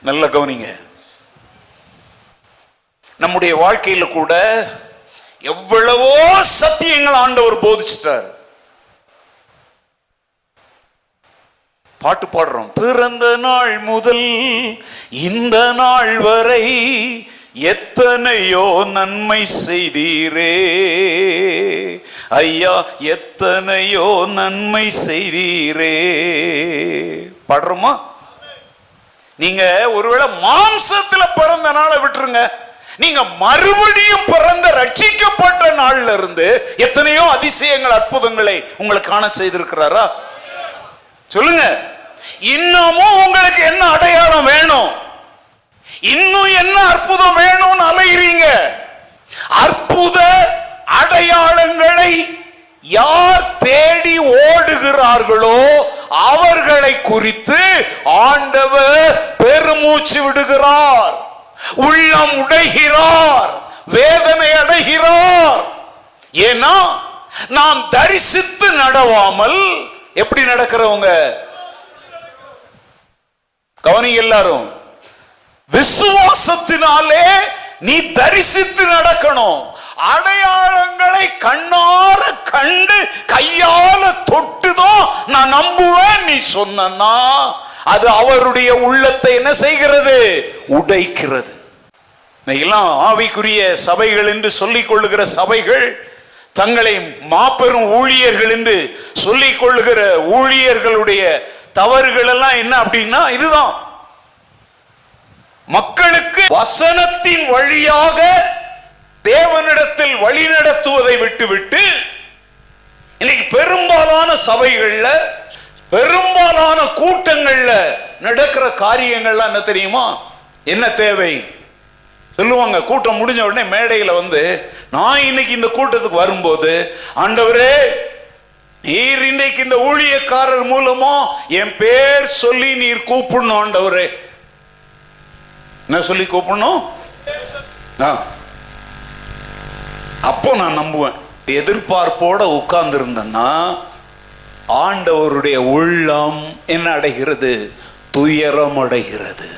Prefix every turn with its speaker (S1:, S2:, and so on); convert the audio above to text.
S1: நல்ல கவனிங்க. நம்முடைய வாழ்க்கையில கூட எவ்வளவோ சத்தியங்கள் ஆண்டவர் போதிச்சிட்டார். பாட்டு பாடுறோம், பிறந்த நாள் முதல் இந்த நாள் வரை எத்தனையோ நன்மை செய்தீரே ஐயா, எத்தனையோ நன்மை செய்தீரே. பாடுறோமா? நீங்க ஒருவேளை மாம்சத்துல பிறந்த நாளை விட்டுருங்க, நீங்க மறுபடியும் பிறந்த ரட்சிக்கப்பட்ட நாள்ல இருந்து எத்தனையோ அதிசயங்கள் அற்புதங்களை உங்களுக்கு காண செய்திருக்கிறாரா? சொல்லுங்க. இன்னமும் உங்களுக்கு என்ன அடையாளம் வேணும்? இன்னும் என்ன அற்புதம் வேணும்னு அலைகிறீங்க? அற்புத அடையாளங்களை யார் தேடி ஓடுகிறார்களோ அவர்களை குறித்து ஆண்டவர் பெருமூச்சு விடுகிறார், உள்ளம் உடைகிறார், வேதனை அடைகிறார். ஏன்னா நாம் தரிசித்து நடவாமல் எப்படி நடக்கிறவங்க? கவனிங்க எல்லாரும், விசுவாசத்தினாலே நீ தரிசித்து நடக்கணும். அடையாளங்களை கண்ணார கண்டு கையால தொட்டுதான் நான் நம்புவேன் நீ சொன்னா அது அவருடைய உள்ளத்தை என்ன செய்கிறது? உடைக்கிறது. எல்லாம் ஆவிக்குரிய சபைகள் என்று சொல்லிக் கொள்ளுகிற சபைகள் தங்களை மாபெரும் ஊழியர்கள் என்று சொல்லிக் கொள்ளுகிற ஊழியர்களுடைய தவறுகள் எல்லாம் என்ன அப்படின்னா இதுதான். மக்களுக்கு வசனத்தின் வழியாக தேவனிடத்தில் வழி நடத்துவதை விட்டுவிட்டு இன்னைக்கு பெரும்பாலான சபைகள்ல பெரும்பாலான கூட்டங்கள்ல நடக்கிற காரியங்கள்லாம் என்ன தெரியுமா? என்ன தேவை சொல்லுவாங்க. கூட்டம் முடிஞ்ச உடனே மேடையில வந்து, நான் இன்னைக்கு இந்த கூட்டத்துக்கு வரும்போது ஆண்டவரே நீர் இன்னைக்கு இந்த ஊழியக்காரர் மூலமா என் பேர் சொல்லி நீர் கூப்பிடணும். ஆண்டவரே என்ன சொல்லி கூப்பிடணும்? அப்போ நான் நம்புவேன். எதிர்பார்ப்போட உட்கார்ந்து இருந்தேன்னா ஆண்டவருடைய உள்ளம் என்ன அடைகிறது? துயரம் அடைகிறது.